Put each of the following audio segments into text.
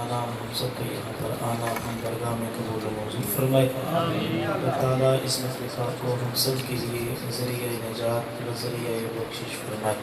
آنا ہم سب کا یہاں پر آنا ہم درگاہ میں قبول و منظور فرمائے۔ اللہ تعالیٰ اس مخلوقات کو ہم سب کے لیے ذریعہ نجات و ذریعہ بخشش فرمائے۔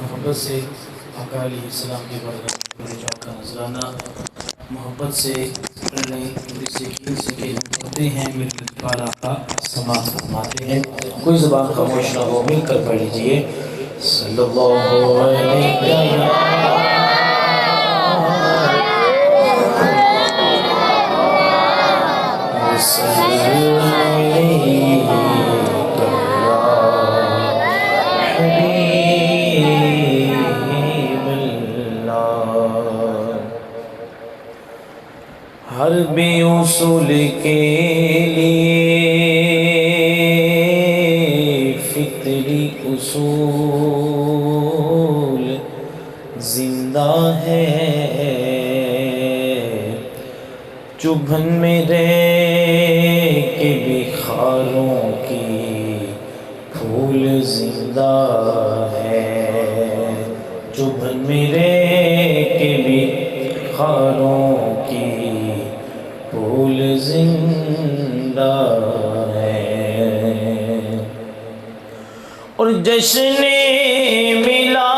محبت سے آقا علیہ السلام کی برکت کا نذرانہ محبت سے پڑھنے سے کہ ہم پڑھتے ہیں مل کر والا کا سماعت فرماتے ہیں۔ کوئی زبان خاموش نہ ہو، مل کر پڑھ لیجئے۔ صلی اللہ علیہ ہر بے اصول کے لیے فطری اصول زندہ ہے، چبھن میں رہ کے بھی خاروں کی پھول زندہ ہے، چبھن میں رہ کے بھی خاروں کی پھول زندہ ہے۔ اور جشن ملا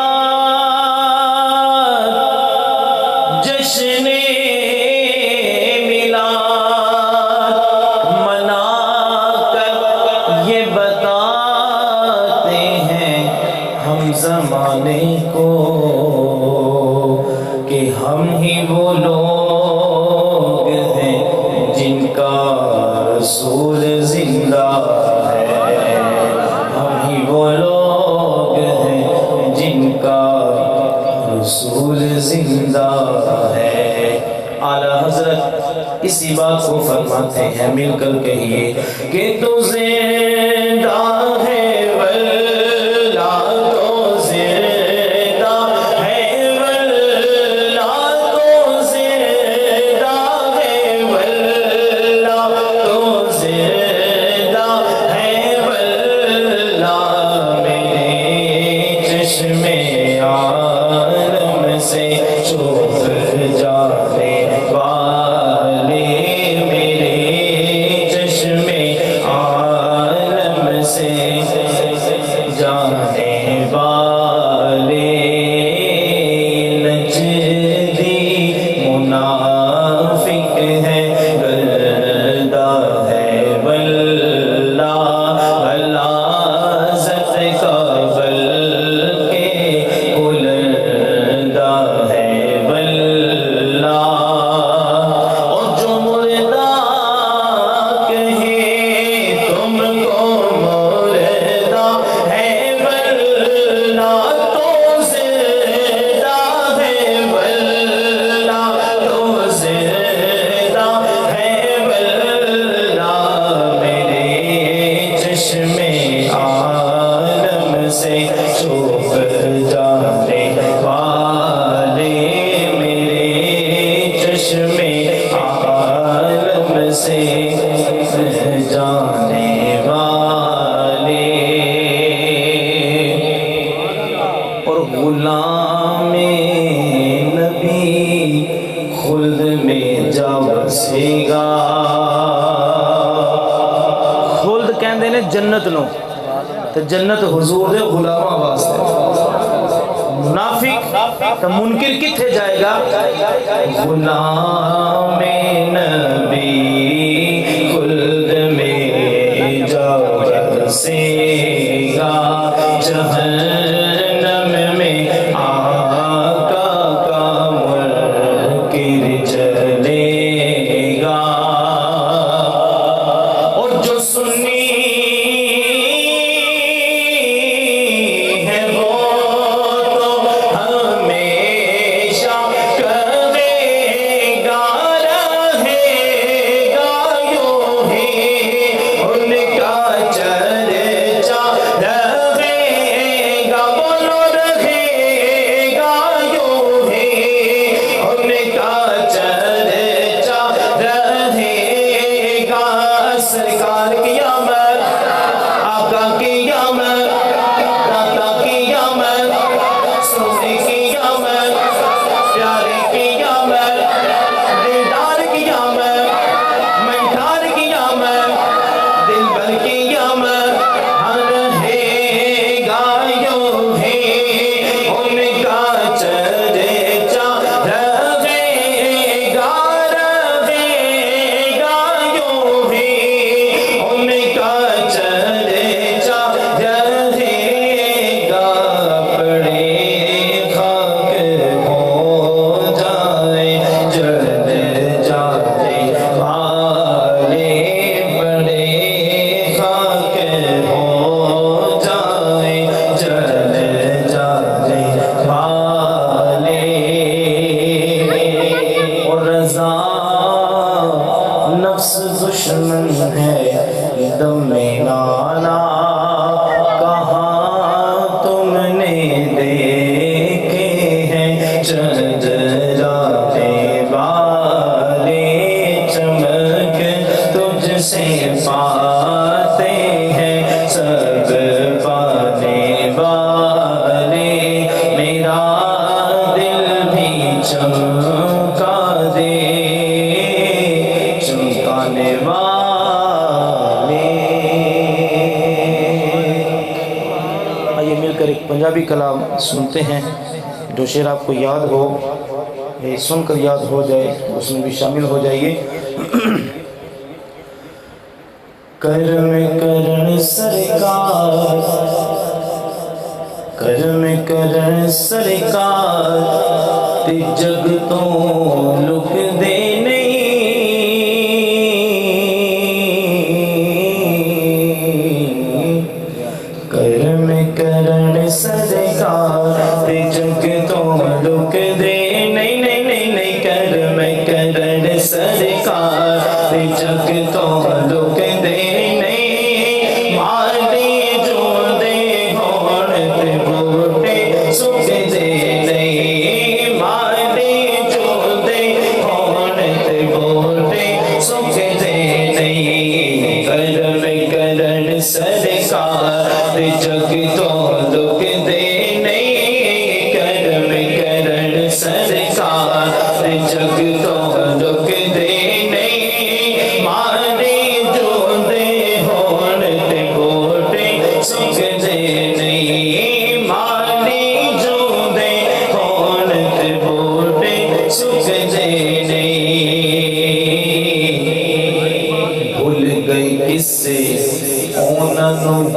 جشن ملا منا کر یہ بتاتے ہیں ہم زمانے کو کہ ہم ہی وہ لوگ ہیں جن کا رسول زندہ ہے، ہم ہی وہ لوگ ہیں جن کا رسول زندہ ہے۔ اعلیٰ حضرت اسی بات کو فرماتے ہیں، مل کر کہیے کہ تو زندہ ہے غلام نبی خلد میں جا بسے گا۔ خلد کہندے نے جنت نو، تو جنت حضور دے غلاماں واسطے، منافق تو منکر کتھے جائے گا؟ غلام نبی خلد میں جا بسے گا، جہنم میں آقا کا منکر چلے گا، اور جو سنی ہے وہ تو ہمیشہ کرے گا دشمن ہے دم نانا کہاں تم نے دیکھے ہیں چند راتے والے چمک تجھ سے پاتے ہیں سب پانے والے میرا دل بھی چمکا دے چمکانے والے. آئیے مل کر ایک پنجابی کلام سنتے ہیں. جو شعر آپ کو یاد ہو یہ سن کر یاد ہو جائے اس میں بھی شامل ہو جائیے. کرم کرن سرکار کرم کرن سرکار تے جگ تو لک دے نہیں. کرم کرن سرکار تے جگ تو لک دے نہیں نہیں نہیں نہیں. کرم کرن سرکار تے جگ تو لک دے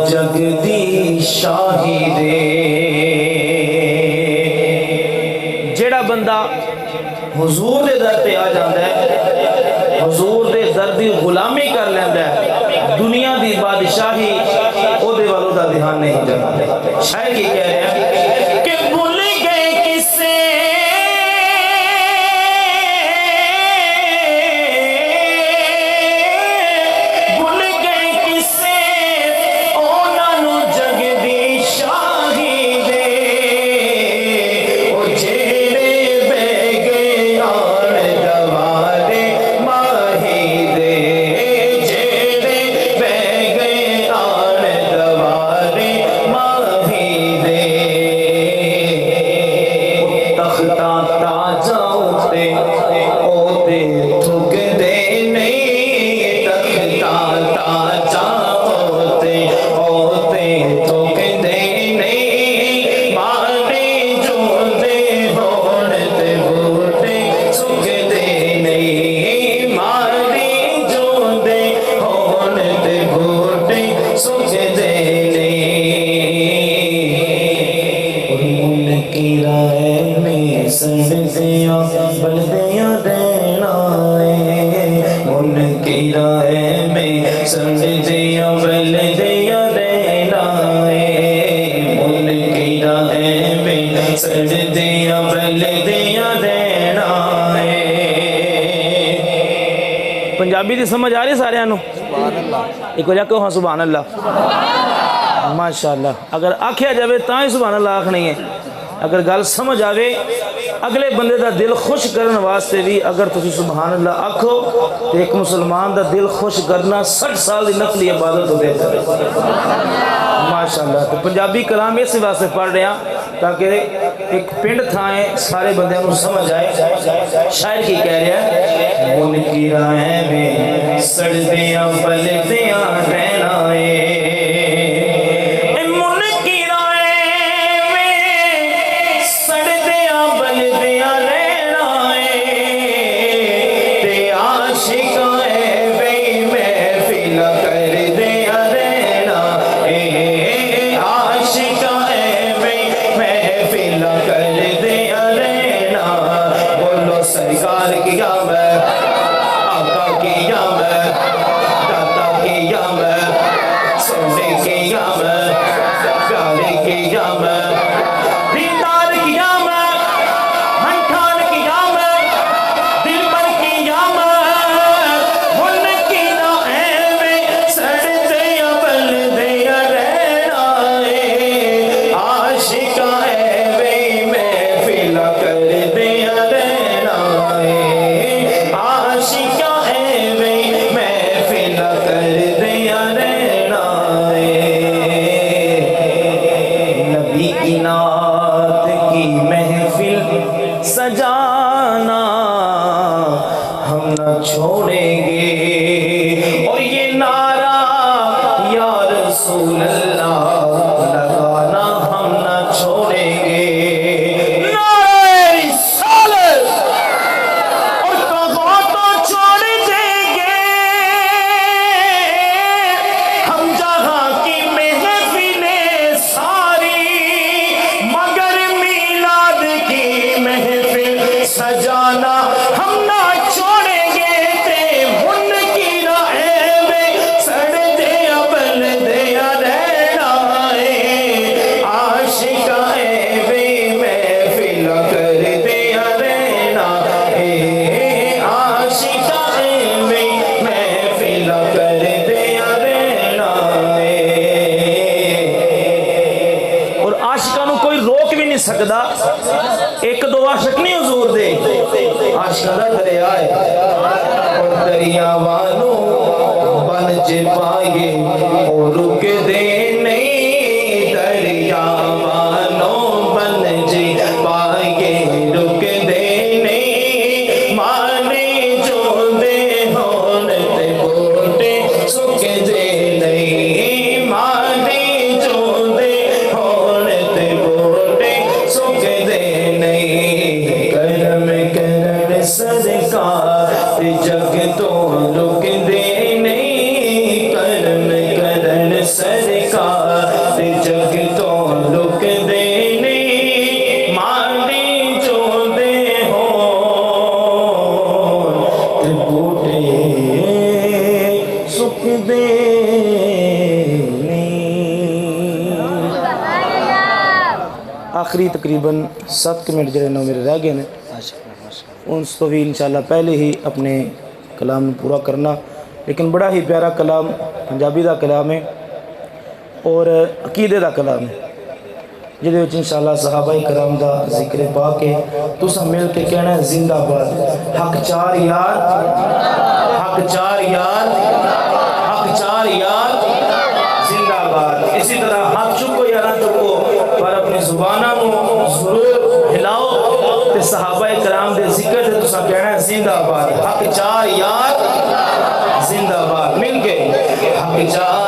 جگ دی شاہی دے. جیڑا بندہ حضور دے در تے آ جاندا ہے حضور دے در دی غلامی کر لیندا ہے دنیا دی بادشاہی او دے والوں دا دھیان نہیں جاندا. شاعر کی کہہ رہے ہیں کہ بھول گئے کسے پنجابی دی سمجھ آ رہی سارے انو ایک وجہ کہو ہاں سبحان اللہ ماشاءاللہ. اگر آکھیا جاوے تاں ہی سبحان اللہ آکھنی ہے. اگر گل سمجھ آوے اگلے بندے دا دل خوش کرنے واسطے بھی اگر تسی سبحان اللہ آکھو تو ایک مسلمان دا دل خوش کرنا 60 سال دی نفلی عبادت ہو دیتا ہے ماشاءاللہ. تو پنجابی کلام اس واسطے پڑھ رہے ہیں تاکہ ایک پنڈ تھائیں سارے بندے انہوں سمجھ آئے. شاعر کی کہہ رہے ہیں ان کی راہیں میں سڑدیاں بلدیاں رہنا ہے چھوڑیں گے اور یہ نعرہ یا رسول اللہ لگانا ہم نہ چھوڑیں گے سجانا ہم نہ چھوڑیں گے تے من کی رائے میں سڑ دے ابل دیا رہنا ہے عاشقہ اے بے محفل کر دیا رہنا ہے عاشقہ اے بے محفل کر دیا رہنا ہے اور عاشقہ نو کوئی روک بھی نہیں سکدا ایک دو عاشق نہیں حضور دے عاشق دا دریا ہے اور دریا والوں بن جے پائے اور رک دے نہیں دریا والوں بن جے پائے رک دے نہیں مانے جو دے ہون تے بوٹے سک دے نہیں مانے جو دے ہون تے بوٹے سک دے سرکار جگ تو رک دے نہیں کرم کرن سرکار جگ تو رک دے نہیں مانے جو دے ہون بوٹے سک دے نہیں آخری تقریباً 7 منٹ جڑے نو میرے رہ گئے ہیں ان تو بھی انشاءاللہ پہلے ہی اپنے کلام پورا کرنا لیکن بڑا ہی پیارا کلام پنجابی دا کلام ہے اور عقیدے دا کلام ہے جہدے وچ انشاءاللہ صحابہ کرام دا ذکر پا کے تساں مل کے کہنا ہے زندہ باد حق چار یار حق چار یار حق چار یار زندہ باد اسی طرح ہاتھ چکو یا نہ چکو پر اپنی زبانہ کو ضرور ہلاؤ تے صحابہ کرام دے ذکر تے تساں کہنا ہے زندہ باد حق چار یار زندہ باد مل کے حق چار